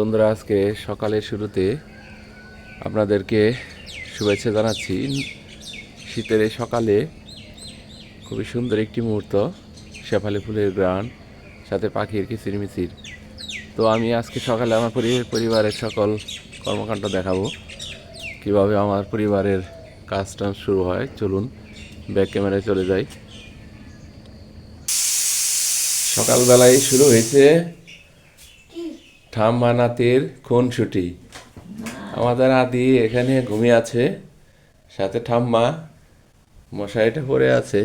বন্ধুরা, আজকে সকালের শুরুতে আপনাদেরকে শুভেচ্ছা জানাচ্ছি। শীতের এই সকালে খুবই সুন্দর একটি মুহূর্ত, শেফালি ফুলের গ্রান, সাথে পাখির কিচিরমিচির। তো আমি আজকে সকালে আমার পরিবারের সকল কর্মকাণ্ড দেখাবো, কিভাবে আমার পরিবারের কাজটা শুরু হয়। চলুন ব্যাক ক্যামেরায় চলে যাই। সকালবেলায় শুরু হয়েছে ঠাম্মা নাতির খুনসুটি। আমাদের আদি এখানে ঘুমিয়ে আছে, সাথে ঠাম্মা মশারিটা পড়ে আছে।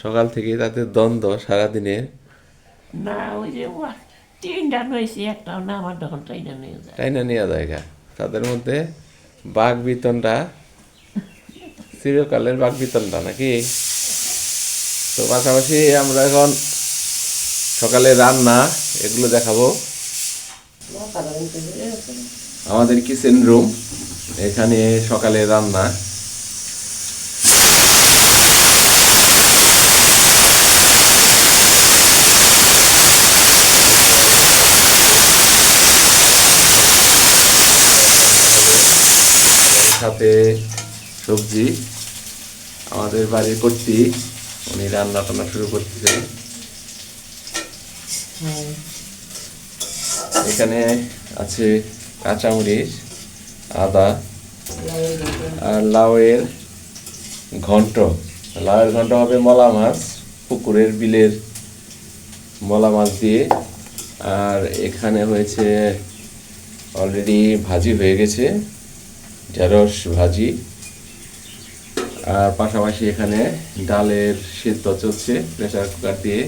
সকাল থেকে তাদের দ্বন্দ্ব সারাদিনের। না ওই যে তিনটা নইছি একটাও না আমার তখন ট্রেনে নিয়ে যায়। তাই না, নেওয়া জায়গা তাদের মধ্যে বাঘ বিতনটা চিরকালের বাঘ বিতনটা নাকি। তো পাশাপাশি আমরা এখন সকালে রান্না এগুলো দেখাবো। আমাদের কিচেন রুম, এখানে সকালে রান্না। সাথে সবজি আমাদের বাড়ির কর্তৃ, উনি রান্না টান্না শুরু করতেছেন। এখানে আছে কাঁচামরিচ, আদা আর লাউয়ের ঘন্ট। লাউয়ের ঘন্ট হবে মলা মাছ, পুকুরের বিলের মলা মাছ দিয়ে। আর এখানে হয়েছে অলরেডি ভাজি হয়ে গেছে, ঢেঁড়স ভাজি। আর পাশাপাশি এখানে ডালের সিদ্ধ চলছে প্রেসার কুকার দিয়ে।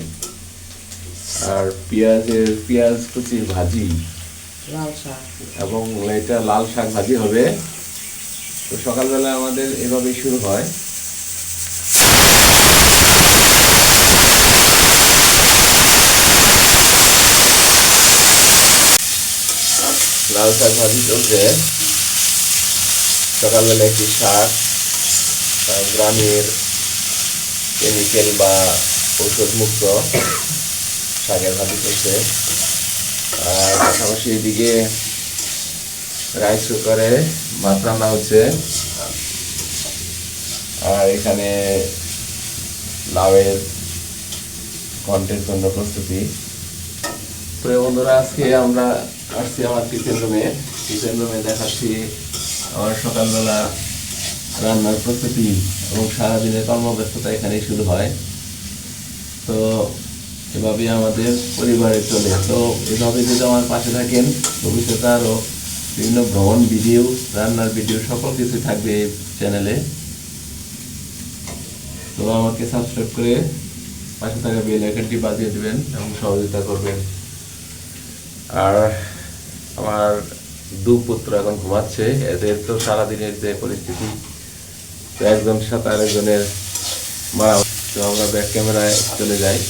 আর পেঁয়াজ কুচির ভাজি, লাল শাক এবং এটা লাল শাক ভাজি হবে। তো সকালবেলা আমাদের এভাবেই শুরু হয়। লাল শাক ভাজি চলছে সকালবেলা। একটি শাক, গ্রামের কেমিক্যাল বা ঔষধ মুক্ত শাকের ভাজি চলছে। আর পাশাপাশি এদিকে রাইস কুকারে ভাত রান্না হচ্ছে। আর এখানে লাউয়ের ঘন্টের জন্য প্রস্তুতি। তো বন্ধুরা, আজকে আমরা আসছি আমার কিচেন রুমে দেখাচ্ছি আমার সকালবেলা রান্নার প্রস্তুতি এবং সারাদিনের কর্মব্যস্ততা এখানেই শুরু হয়। তো এভাবেই আমাদের পরিবারে চলে। তো এভাবে যদি আমার পাশে থাকেন, ভবিষ্যতে আরও বিভিন্ন ভ্রমণ ভিডিও, রান্নার ভিডিও সকল কিছু থাকবে এই চ্যানেলে। তো আমাকে সাবস্ক্রাইব করে পাশে থাকা বেল আইকনটি বাজিয়ে দেবেন এবং সহযোগিতা করবেন। আর আমার দু পুত্র এখন ঘুমাচ্ছে। এদের তো সারাদিনের যে পরিস্থিতি, তো একজন সাথে আরেকজনের মা। তো আমরা ব্যাক ক্যামেরায় চলে যাই।